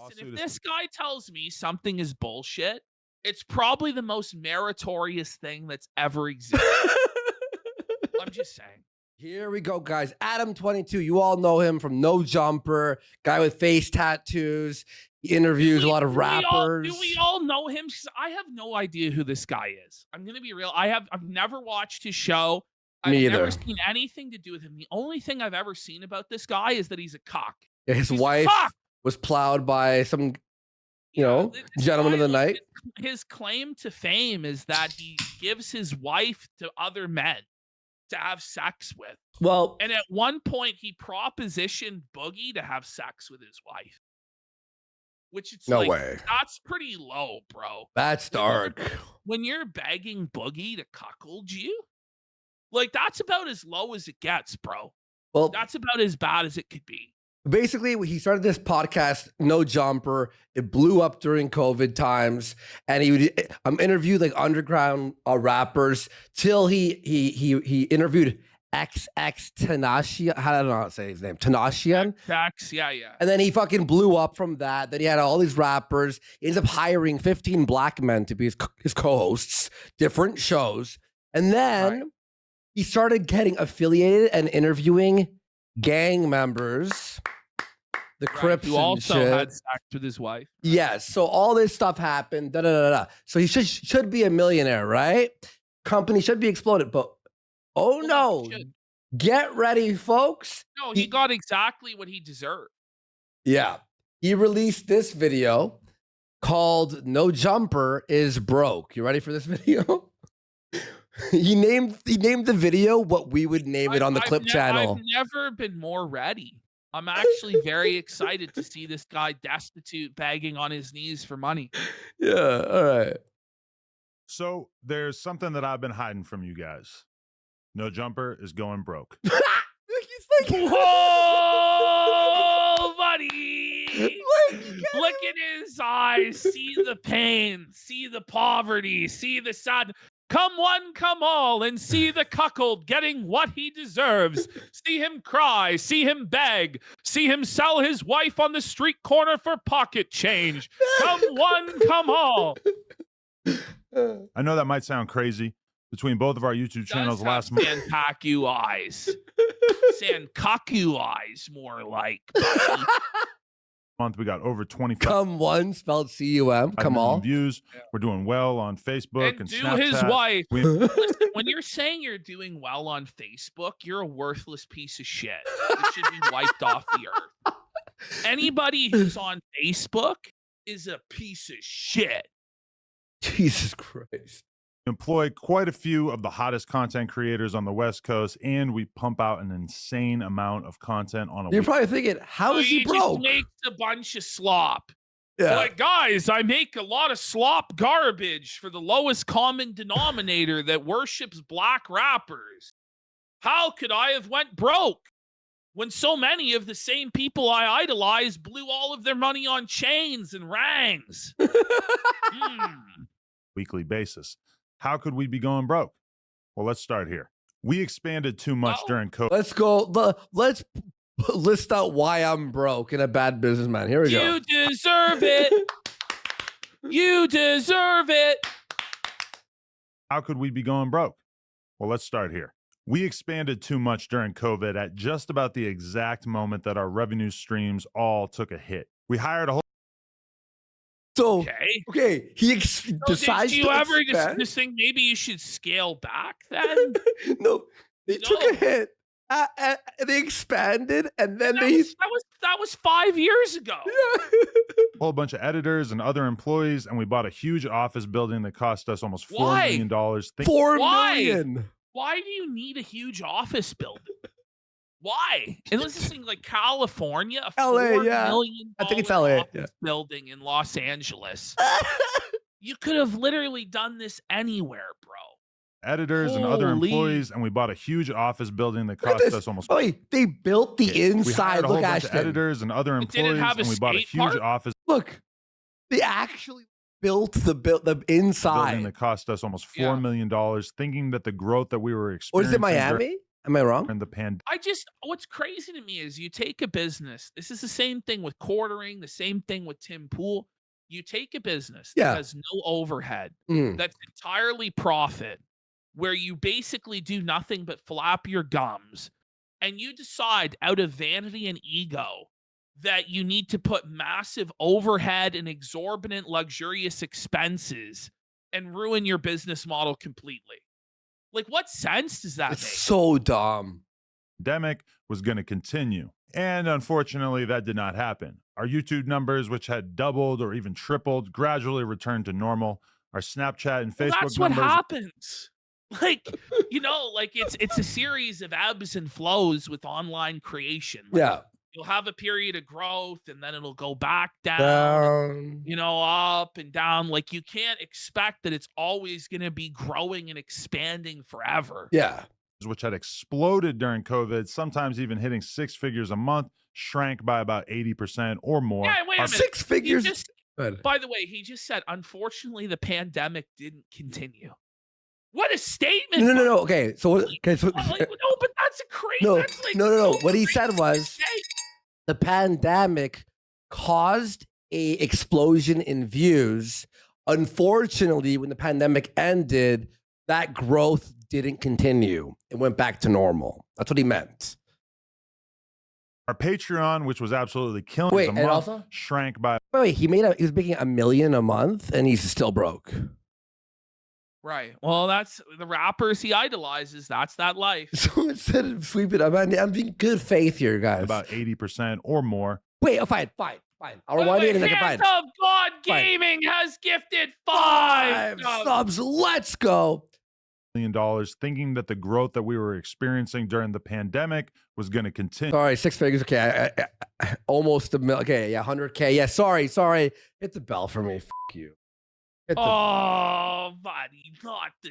Listen, if this guy tells me something is bullshit, it's probably the most meritorious thing that's ever existed. I'm just saying. Here we go, guys. Adam22, you all know him from No Jumper, guy with face tattoos. He interviews a lot of rappers. Do we all know him? I have no idea who this guy is. I'm gonna be real. I've never watched his show. I've never seen anything to do with him. The only thing I've ever seen about this guy is that he's a cock. Yeah, his wife was plowed by some, gentleman of the night. His claim to fame is that he gives his wife to other men to have sex with. Well, and at one point he propositioned Boogie to have sex with his wife. Which it's no way. That's pretty low, bro. That's dark. When you're begging Boogie to cuckold you, like that's about as low as it gets, bro. Well, that's about as bad as it could be. Basically, he started this podcast, No Jumper. It blew up during COVID times, and he would interview like underground rappers till he interviewed XX Tenashian. How do I not say his name? Tenashian. Yeah. And then he fucking blew up from that. Then he had all these rappers. He ends up hiring 15 black men to be his co-hosts, different shows, and then he started getting affiliated and interviewing gang members. The Crips who also shit. had sex with his wife. Yes. So all this stuff happened. So he should be a millionaire, right? Company should be exploded. But no. Get ready, folks. No, he got exactly what he deserved. Yeah. He released this video called No Jumper is Broke. You ready for this video? He named the video what we would name it on the clip channel. I've never been more ready. I'm actually very excited to see this guy destitute, begging on his knees for money. Yeah, all right. So there's something that I've been hiding from you guys. No Jumper is going broke. He's like, whoa, buddy. Look at his eyes. See the pain. See the poverty. See the sadness. Come one, come all, and see the cuckold getting what he deserves. See him cry, see him beg, see him sell his wife on the street corner for pocket change. Come one, come all. I know that might sound crazy. Between both of our YouTube channels last month. Sankaku eyes. Sankaku eyes, more like. Month we got over 25. Come one, spelled C-U-M. Come on. Views. Yeah. We're doing well on Facebook and Snapchat. His wife. Listen, when you're saying you're doing well on Facebook, you're a worthless piece of shit. You should be wiped off the earth. Anybody who's on Facebook is a piece of shit. Jesus Christ. Employ quite a few of the hottest content creators on the West Coast, and we pump out an insane amount of content on a You're probably thinking, how is he broke? Just makes a bunch of slop. Yeah. Like, guys, I make a lot of slop garbage for the lowest common denominator that worships black rappers. How could I have went broke when so many of the same people I idolize blew all of their money on chains and rangs? Weekly basis. How could we be going broke? Well, let's start here. We expanded too much during COVID. Let's go. Let's list out why I'm broke and a bad businessman. Here we go. You deserve it. You deserve it. How could we be going broke? Well, let's start here. We expanded too much during COVID at just about the exact moment that our revenue streams all took a hit. We hired a whole okay, he decides did you ever just think maybe you should scale back then? No, they took a hit. They expanded, and then that was 5 years ago. Yeah. Whole bunch of editors and other employees, and we bought a huge office building that cost us almost $4 million. $4 million. Why do you need a huge office building? Why? And let's just think like California, a LA, $4 million I think it's LA. Office building in Los Angeles. You could have literally done this anywhere, bro. Editors and other employees, and we bought a huge office building that cost us almost. They built the inside. Look, Ashton. Editors and other employees, and we bought a huge office. Look, they actually built the inside. Building that cost us almost $4 million, thinking that the growth that we were experiencing. Or is it Miami? Am I wrong? And the pandemic. What's crazy to me is you take a business. This is the same thing with quartering, the same thing with Tim Pool. You take a business that has no overhead, that's entirely profit, where you basically do nothing but flap your gums, and you decide out of vanity and ego that you need to put massive overhead and exorbitant luxurious expenses and ruin your business model completely. Like, what sense does that make? It's so dumb. Pandemic was going to continue. And unfortunately, that did not happen. Our YouTube numbers, which had doubled or even tripled, gradually returned to normal. Our Snapchat and Facebook that's numbers. What happens. Like, like it's a series of ebbs and flows with online creation. Like, you'll have a period of growth and then it'll go back down. Up and down. Like, you can't expect that it's always going to be growing and expanding forever. Yeah. Which had exploded during COVID, sometimes even hitting 6 figures a month, shrank by about 80% or more. Yeah, wait a minute. 6 figures. By the way, he just said, unfortunately, the pandemic didn't continue. What a statement! No. Okay, so no, but that's a crazy. No. What he said was the pandemic caused a explosion in views. Unfortunately, when the pandemic ended, that growth didn't continue. It went back to normal. That's what he meant. Our Patreon, which was absolutely killing us a month, shrank by. Wait, he was making $1 million a month, and he's still broke. Right. Well, that's the rappers he idolizes. That's that life. So instead of sweeping, I'm being good faith here, guys. About 80% or more. Wait, fine. I'll rewind it in a second. Hands of God Gaming has gifted 5 subs. Let's go. $1 million, thinking that the growth that we were experiencing during the pandemic was going to continue. Sorry, 6 figures. Okay, almost $1 million. Okay, yeah, 100K. Yeah, sorry. Hit the bell for me. F you. Oh, buddy, not the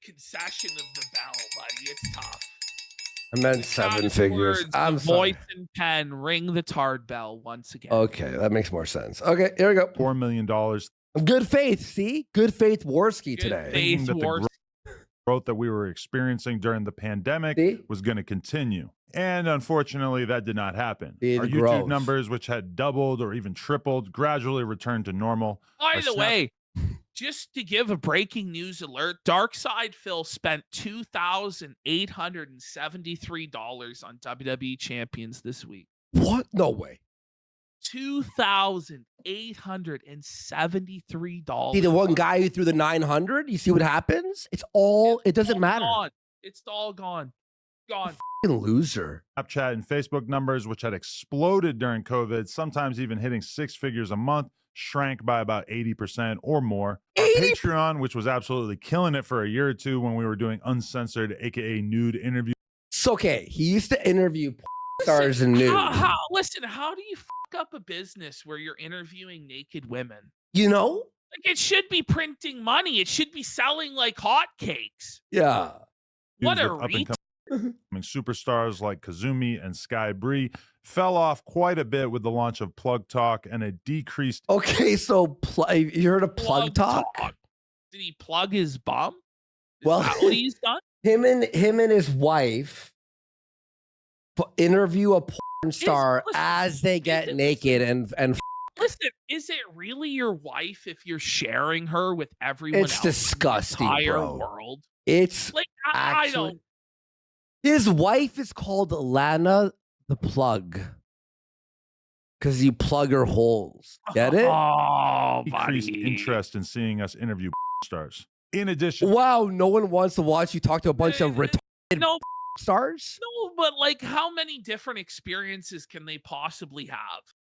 concession of the bell, buddy. It's tough. I meant 7 figures. I'm sorry. Voice and pen, ring the tard bell once again. Okay, that makes more sense. Okay, here we go. $4 million. Good faith. See, good faith Warski today. Faith Warski. Growth that we were experiencing during the pandemic was going to continue. And unfortunately, that did not happen. Our YouTube numbers, which had doubled or even tripled, gradually returned to normal. By the way, just to give a breaking news alert, Darkside Phil spent $2,873 on WWE Champions this week. What? No way. $2,873. See, the one guy who threw the 900, you see what happens? It doesn't matter. Gone. It's all gone. Gone. Loser. Snapchat and Facebook numbers, which had exploded during COVID, sometimes even hitting 6 figures a month, shrank by about 80% or more. Our Patreon, which was absolutely killing it for a year or two when we were doing uncensored, aka nude interviews. It's okay. He used to interview stars and nude. How do you fuck up a business where you're interviewing naked women? Like it should be printing money. It should be selling like hotcakes. Yeah. What a reach. Superstars like Kazumi and Sky Bree fell off quite a bit with the launch of Plug Talk and a decreased. Okay, so you heard of Plug Talk? Did he plug his bum? Is that what he's done? Him and his wife interview a porn star as they get naked and. Listen, is it really your wife if you're sharing her with everyone else? It's disgusting, in the entire bro. world. It's like actually, I don't. His wife is called Lana the Plug because you plug her holes. Get it? Oh, decreased interest in seeing us interview stars. In addition, wow, no one wants to watch you talk to a bunch of retarded stars. No, but like, how many different experiences can they possibly have?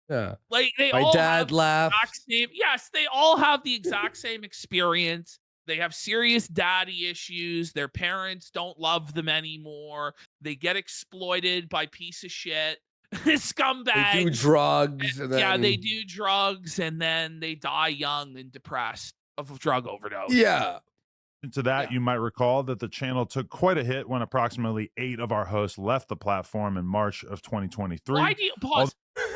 Yeah, like they my all dad have laughed. Yes, they all have the exact same experience. They have serious daddy issues. Their parents don't love them anymore. They get exploited by piece of shit scumbags. They do drugs. And then... they do drugs, and then they die young and depressed of a drug overdose. Yeah. To that, you might recall that the channel took quite a hit when approximately 8 of our hosts left the platform in March of 2023. Why do you pause?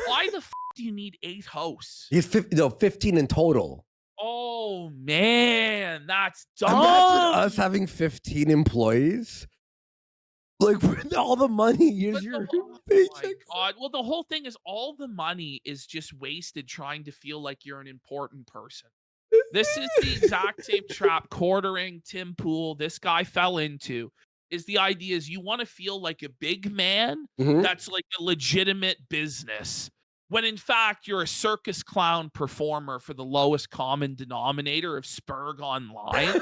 Why the f do you need 8 hosts? He's 15 in total. Oh man, that's dumb. Imagine us having 15 employees. Like all the money, here's your Oh paycheck. my God. Well, the whole thing is all the money is just wasted trying to feel like you're an important person. This is the exact same trap quartering Tim Pool, this guy fell into. Is the idea is you want to feel like a big man that's like a legitimate business. When in fact, you're a circus clown performer for the lowest common denominator of Spurg Online.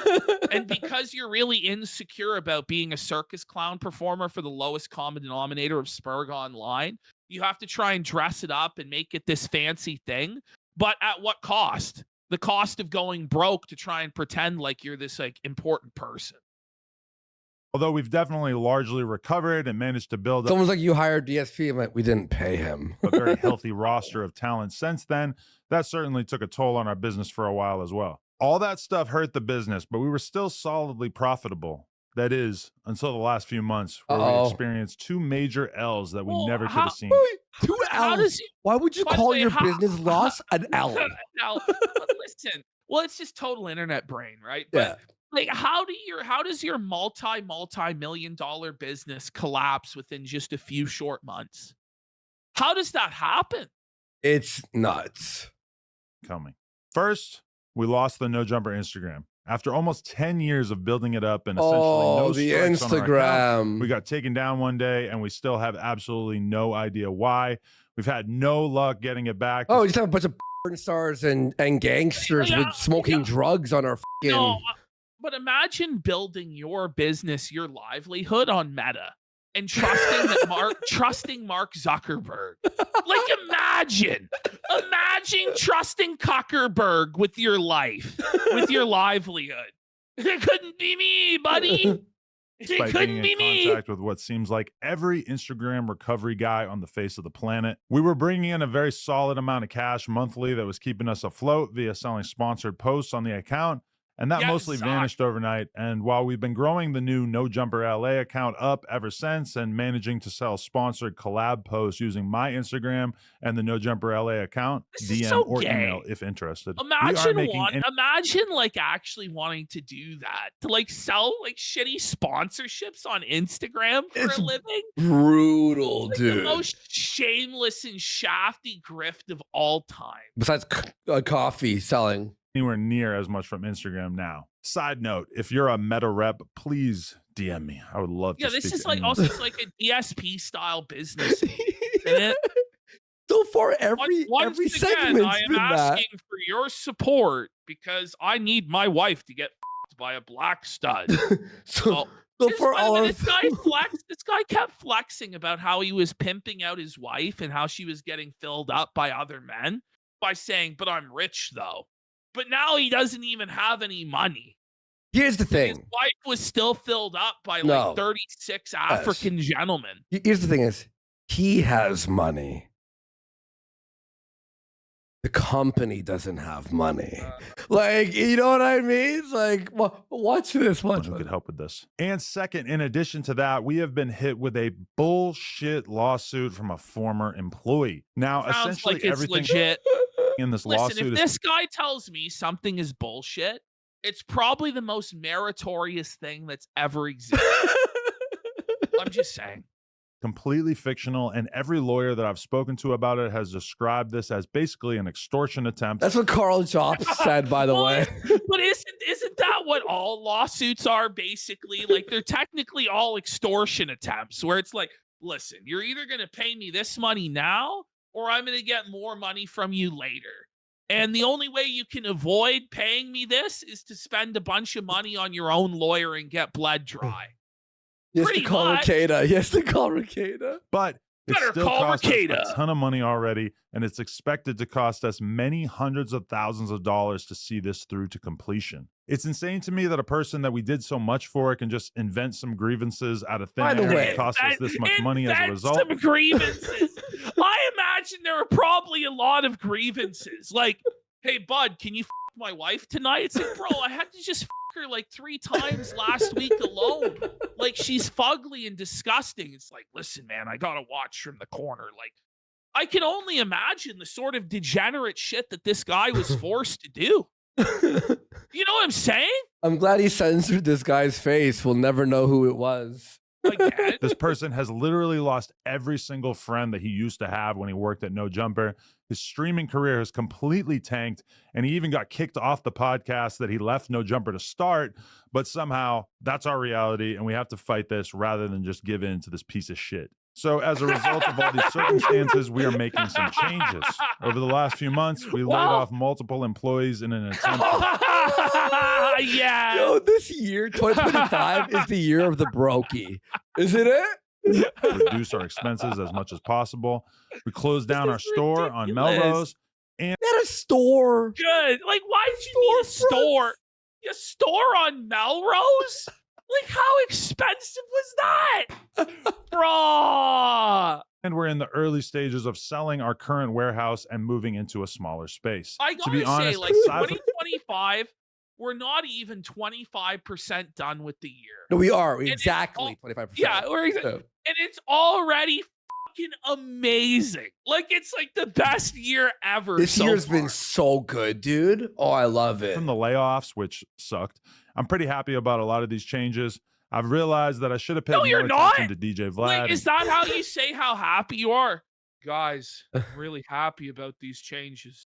And because you're really insecure about being a circus clown performer for the lowest common denominator of Spurg Online, you have to try and dress it up and make it this fancy thing. But at what cost? The cost of going broke to try and pretend like you're this like important person. Although we've definitely largely recovered and managed to build up Someone's like, you hired DSP. I'm like, we didn't pay him. a very healthy roster of talent since then, that certainly took a toll on our business for a while as well. All that stuff hurt the business, but we were still solidly profitable. That is, until the last few months where we experienced 2 major L's that we never could have seen. Wait, 2 How L's? Why would you call your business loss an L? Now, listen. Well, it's just total internet brain, right? But Yeah. like, how does your multi-million dollar business collapse within just a few short months? How does that happen? It's nuts. Coming. First, we lost the No Jumper Instagram. After almost 10 years of building it up and essentially no the strikes on our account, Instagram. we got taken down one day and we still have absolutely no idea why. We've had no luck getting it back. Oh, we just have a bunch of porn stars and gangsters with smoking drugs on our fucking... No, but imagine building your business, your livelihood on Meta and trusting that trusting Mark Zuckerberg. Like imagine trusting Zuckerberg with your life, with your livelihood. It couldn't be me, buddy. Despite couldn't being in contact with what seems like every Instagram recovery guy on the face of the planet. We were bringing in a very solid amount of cash monthly that was keeping us afloat via selling sponsored posts on the account. And that mostly vanished overnight. And while we've been growing the new No Jumper LA account up ever since and managing to sell sponsored collab posts using my Instagram and the No Jumper LA account, DM or email if interested. Imagine like actually wanting to do that, to like sell like shitty sponsorships on Instagram for a living. Brutal, like dude. The most shameless and shafty grift of all time. Besides coffee selling. Anywhere near as much from Instagram now. Side note, if you're a Meta rep, please DM me. I would love to. Yeah, this is like also it's like a DSP style business. Isn't it? So far, every segment, I am asking for your support because I need my wife to get by a black stud. So for all of this guy kept flexing about how he was pimping out his wife and how she was getting filled up by other men by saying, "But I'm rich though." But now he doesn't even have any money. Here's the thing. His wife was still filled up by like 36 African gentlemen. Here's the thing is, he has money. The company doesn't have money. Like, you know what I mean? It's like, watch this. Who could help with this? And second, in addition to that, we have been hit with a bullshit lawsuit from a former employee. Now, Sounds essentially like it's everything legit. In this Listen, lawsuit if this guy tells me something is bullshit, it's probably the most meritorious thing that's ever existed. I'm just saying. Completely fictional, and every lawyer that I've spoken to about it has described this as basically an extortion attempt. That's what Carl Jobs said, by the way. But isn't that what all lawsuits are basically? Like they're technically all extortion attempts where it's like, listen, you're either going to pay me this money now or I'm going to get more money from you later. And the only way you can avoid paying me this is to spend a bunch of money on your own lawyer and get bled dry. Yes, to call Ricada. Yes, to call Ricada. But it still cost us a ton of money already, and it's expected to cost us many hundreds of thousands of dollars to see this through to completion. It's insane to me that a person that we did so much for can just invent some grievances out of thin air and cost us this much money as a result. Some grievances. I imagine there are probably a lot of grievances. Like, hey, bud, can you f my wife tonight? It's like, bro, I had to just f her like 3 times last week alone. Like, she's fugly and disgusting. It's like, listen, man, I gotta watch from the corner. Like, I can only imagine the sort of degenerate shit that this guy was forced to do. You know what I'm saying? I'm glad he censored this guy's face. We'll never know who it was. Again? This person has literally lost every single friend that he used to have when he worked at No Jumper. His streaming career has completely tanked, and he even got kicked off the podcast that he left No Jumper to start. But somehow that's our reality, and we have to fight this rather than just give in to this piece of shit. So as a result of all these circumstances, we are making some changes. Over the last few months, we laid off multiple employees in an attempt to... Yeah. Yo, this year, 2025, is the year of the brokey. Isn't it? reduce our expenses as much as possible. We closed down our store on Melrose. At a store. Good. Like, why did you need a store? A store on Melrose? Like, how expensive was that? Bro. And we're in the early stages of selling our current warehouse and moving into a smaller space. I gotta to be honest, say, like, aside from- 2025, we're not even 25% done with the year. No, we are. it's Exactly 25%. Yeah, and it's already fucking amazing. Like, it's like the best year ever. This so year's far. been so good, dude. Oh, I love it. from the layoffs, which sucked, I'm pretty happy about a lot of these changes. I've realized that I should have paid more attention to DJ Vlad. Like, is that how you say how happy you are? Guys, I'm really happy about these changes.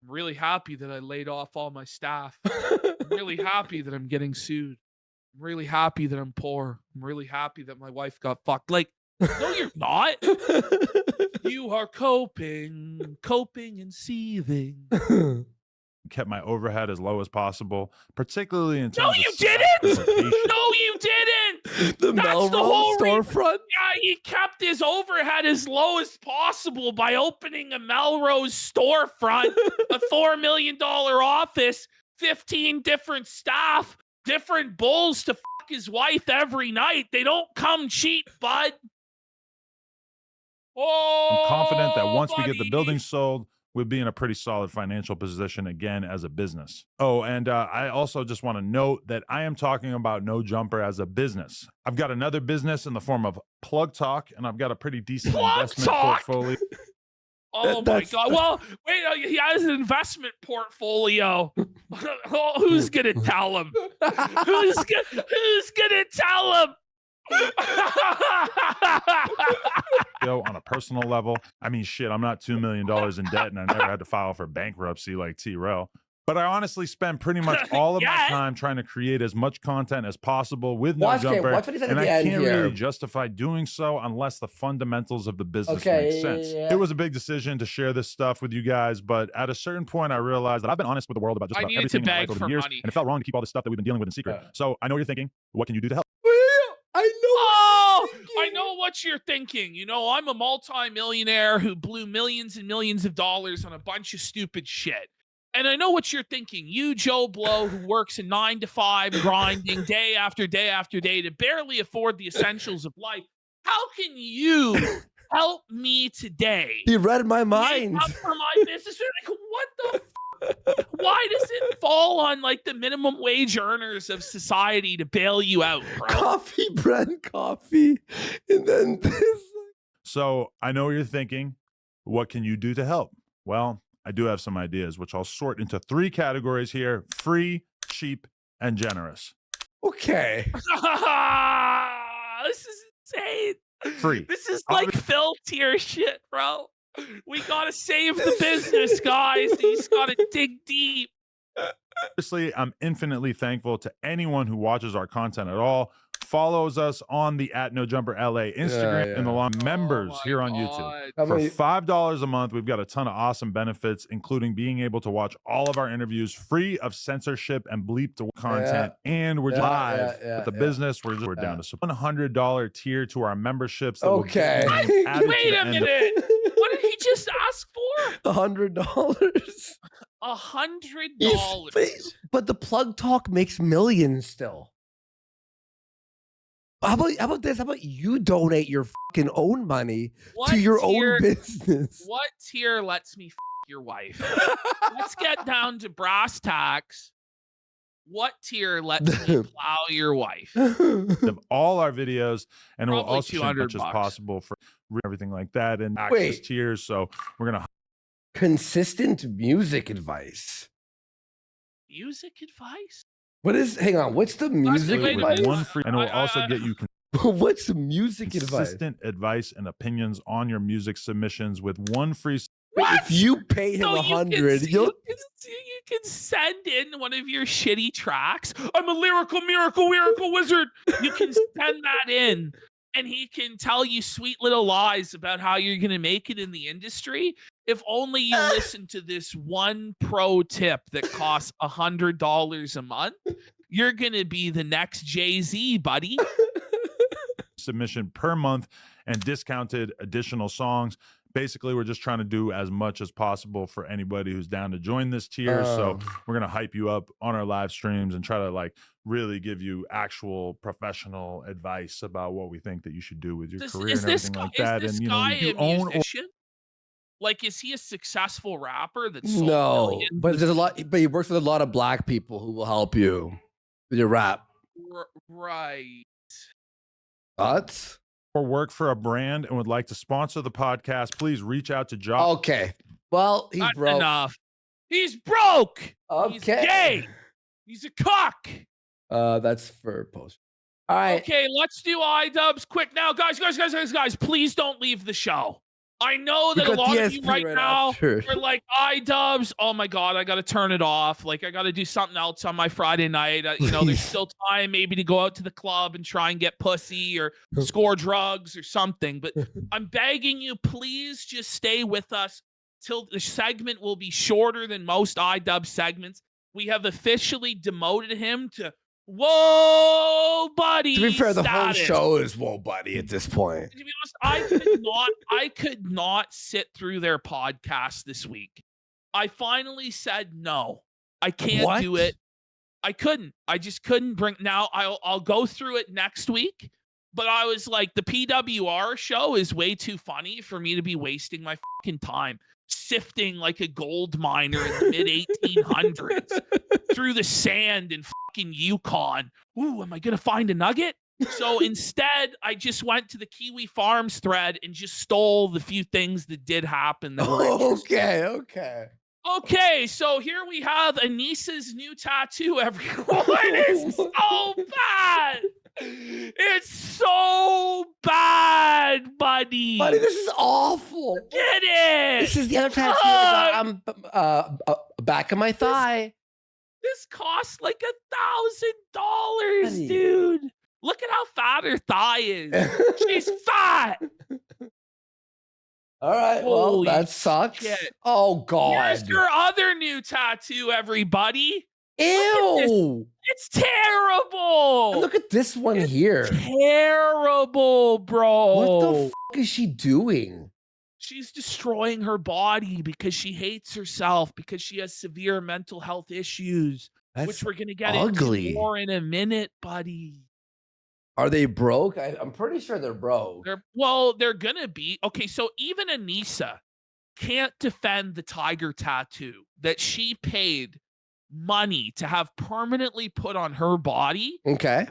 I'm really happy that I laid off all my staff. I'm really happy that I'm getting sued. I'm really happy that I'm poor. I'm really happy that my wife got fucked. Like, no, you're not. You are coping and seething. Kept my overhead as low as possible, particularly in terms No, of you staff didn't. relocation. No, you didn't. The That's Melrose the whole reason. storefront. Yeah, he kept his overhead as low as possible by opening a Melrose storefront, a $4 million office, 15 different staff, different bulls to fuck his wife every night. They don't come cheap, bud. Oh, I'm confident that once we get the buddy. building sold, we'll be in a pretty solid financial position again as a business. Oh, and I also just want to note that I am talking about No Jumper as a business. I've got another business in the form of Plug Talk, and I've got a pretty decent Plug investment Talk? portfolio. Oh my That's- God. Well, wait, he has an investment portfolio. Oh, who's going to tell him? Who's gonna tell him? On a personal level, I mean, shit, I'm not $2 million in debt, and I never had to file for bankruptcy like T-Rel. But I honestly spend pretty much all of my time trying to create as much content as possible with No Jumper, watch what he said and at I the end can't here. really justify doing so unless the fundamentals of the business Okay, make sense. yeah. It was a big decision to share this stuff with you guys, but at a certain point, I realized that I've been honest with the world about just I about needed to everything in my life beg over for the years, money. and it felt wrong to keep all this stuff that we've been dealing with in secret. Yeah. So I know you're thinking, what can you do to help? I know. Oh, I know what you're thinking. You know, I'm a multi-millionaire who blew millions and millions of dollars on a bunch of stupid shit. And I know what you're thinking. You, Joe Blow, who works a 9-to-5 grinding day after day after day to barely afford the essentials of life. How can you help me today? He read my Make mind. up for my business. Like, what the f- Why does it fall on like the minimum wage earners of society to bail you out, bro? Coffee, bread, coffee. And then this. So I know what you're thinking. What can you do to help? Well, I do have some ideas, which I'll sort into 3 categories here: free, cheap, and generous. Okay. This is insane. Free. This is like Phil tier shit, bro. We gotta save the business, guys. He's gotta dig deep. Honestly, I'm infinitely thankful to anyone who watches our content at all, follows us on the @NoJumperLA Instagram, and along members Oh my here on God. YouTube. How For many- $5 a month, we've got a ton of awesome benefits, including being able to watch all of our interviews free of censorship and bleeped content. And we're Yeah, live yeah, with the yeah. business. We're down to $100 tier to our memberships. That will Okay. be added to Wait the a end of- minute. What did he just ask for? $100. $100. But the plug talk makes millions still. How about this? How about you donate your fucking own money What to your tier- own business? What tier lets me f your wife? Let's get down to brass tacks. What tier lets me plow your wife? of all our videos, and we'll Probably also share as much $200 as possible for everything like that and access Wait. tiers. So we're gonna Consistent music advice. Music advice? What is? Hang on. What's the music wait a advice? minute. with one free, and it will also get you What's music advice? Consistent advice and opinions on your music submissions with one free. Wait, if you pay him So 100, you can send in one of your shitty tracks. I'm a lyrical miracle wizard. You can send that in, and he can tell you sweet little lies about how you're gonna make it in the industry. If only you listen to this one pro tip that costs $100 a month, you're gonna be the next Jay-Z, buddy. Submission per month and discounted additional songs. Basically, we're just trying to do as much as possible for anybody who's down to join this tier. So we're going to hype you up on our live streams and try to like really give you actual professional advice about what we think that you should do with your career and everything like that. Is And, this guy you a own. musician? Like, is he a successful rapper that sold no, millions but there's a lot. But he works with a lot of black people who will help you with your rap. Right. Thoughts? Or work for a brand and would like to sponsor the podcast, please reach out to Josh. Okay. Well, he's That's broke. enough. He's broke. Okay. He's gay. He's a cock. That's for post. All right. Okay, let's do iDubbbz quick now. Guys, please don't leave the show. I know that a lot of you right now are like, iDubbbz, oh my God, I got to turn it off. Like, I got to do something else on my Friday night. There's still time maybe to go out to the club and try and get pussy or score drugs or something. But I'm begging you, please just stay with us till the segment will be shorter than most iDubbbz segments. We have officially demoted him to whoa, buddy. To be fair, the status. whole show is whoa, buddy at this point. To be honest, I could not sit through their podcast this week. I finally said no. I can't do it. I couldn't. I just couldn't bring. Now I'll go through it next week. But I was like, the PWR show is way too funny for me to be wasting my fucking time sifting like a gold miner in the mid 1800s through the sand in fucking Yukon. Ooh, am I going to find a nugget? So instead, I just went to the Kiwi Farms thread and just stole the few things that did happen. That were Okay, so here we have ANISA's new tattoo, everyone. It's so bad. It's so bad, buddy. Buddy, this is awful. Get it. This is the other tattoo back of my thigh. This costs like $1,000, dude. Look at how fat her thigh is. She's fat. All right, Holy well, that sucks. shit. Oh, God. Here's your other new tattoo, everybody. Ew. It's terrible. And look at this one here. Terrible, bro. What the fuck is she doing? She's destroying her body because she hates herself, because she has severe mental health issues, which we're going to get into more in a minute, buddy. Are they broke? I'm pretty sure they're broke. They're going to be. Okay, so even ANISA can't defend the tiger tattoo that she paid money to have permanently put on her body. Okay.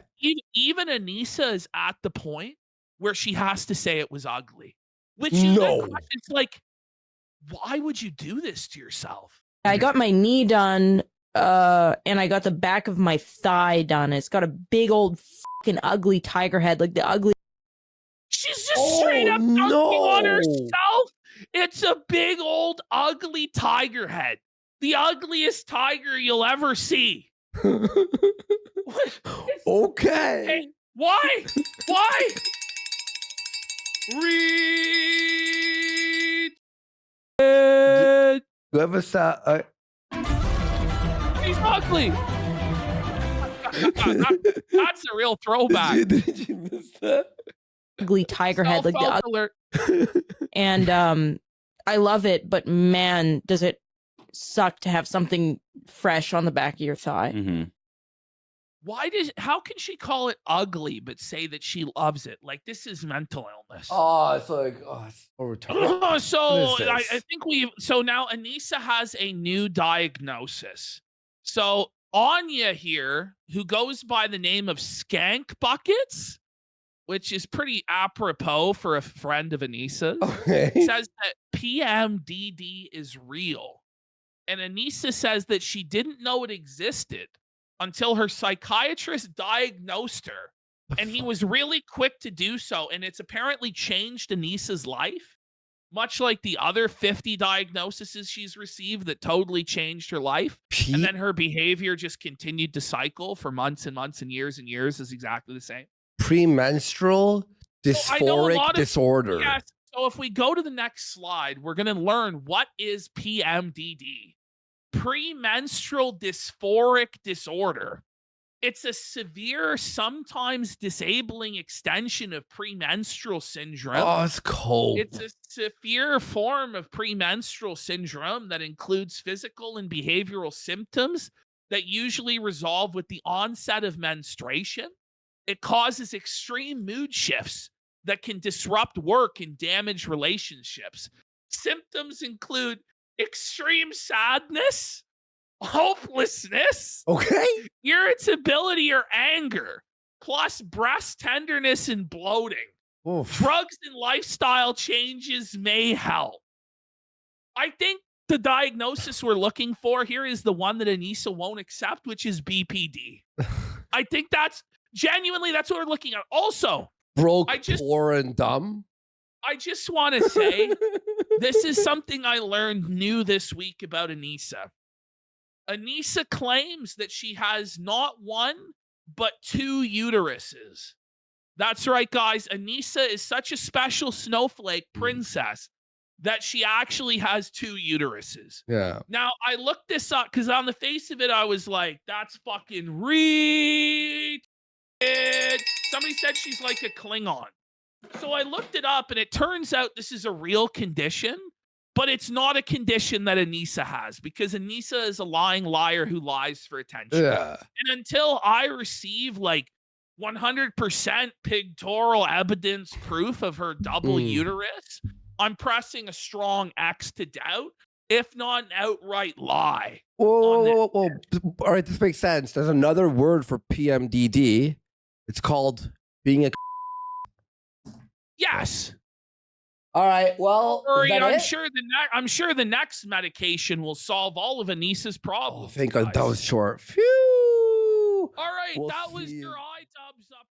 Even ANISA is at the point where she has to say it was ugly. Which it's like, why would you do this to yourself? I got my knee done, and I got the back of my thigh done. It's got a big old fucking ugly tiger head, like the ugly. She's just straight up dunking on herself. It's a big old ugly tiger head. The ugliest tiger you'll ever see. Okay. Hey, why? Why? Read it. He's ugly. That's a real throwback. Did you miss that? Ugly tiger head, like the alert. And I love it, but man, does it suck to have something fresh on the back of your thigh. Mm-hmm. How can she call it ugly but say that she loves it? Like, this is mental illness. Oh, it's like, it's over time. So I think now ANISA has a new diagnosis. So Anya here, who goes by the name of Skank Buckets, which is pretty apropos for a friend of ANISA's, says that PMDD is real. And ANISA says that she didn't know it existed until her psychiatrist diagnosed her And he was really quick to do so. And it's apparently changed ANISA's life, much like the other 50 diagnoses she's received that totally changed her life. And then her behavior just continued to cycle for months and months and years is exactly the same. Premenstrual dysphoric disorder. Yes. So if we go to the next slide, we're going to learn what is PMDD. Premenstrual dysphoric disorder. It's a severe, sometimes disabling extension of premenstrual syndrome. Oh, it's cold. It's a severe form of premenstrual syndrome that includes physical and behavioral symptoms that usually resolve with the onset of menstruation. It causes extreme mood shifts that can disrupt work and damage relationships. Symptoms include extreme sadness, hopelessness, irritability or anger, plus breast tenderness and bloating. Oof. Drugs and lifestyle changes may help. I think the diagnosis we're looking for here is the one that ANISA won't accept, which is BPD. I think that's genuinely, that's what we're looking at. Also, broke, poor, and dumb. I just want to say, this is something I learned new this week about ANISA. ANISA claims that she has not one, but 2 uteruses. That's right, guys. ANISA is such a special snowflake princess that she actually has 2 uteruses. Yeah. Now, I looked this up because on the face of it, I was like, that's fucking retarded. Somebody said she's like a Klingon. So I looked it up, and it turns out this is a real condition, but it's not a condition that ANISA has, because ANISA is a lying liar who lies for attention. Yeah. And until I receive like 100% pictorial evidence proof of her double uterus, I'm pressing a strong X to doubt, if not an outright lie. Whoa. All right, this makes sense. There's another word for PMDD. It's called being a. Yes. All right. Well, I'm sure the next medication will solve all of ANISA's problems. Thank God that was short. Phew. All right, that was your iDubbbz update.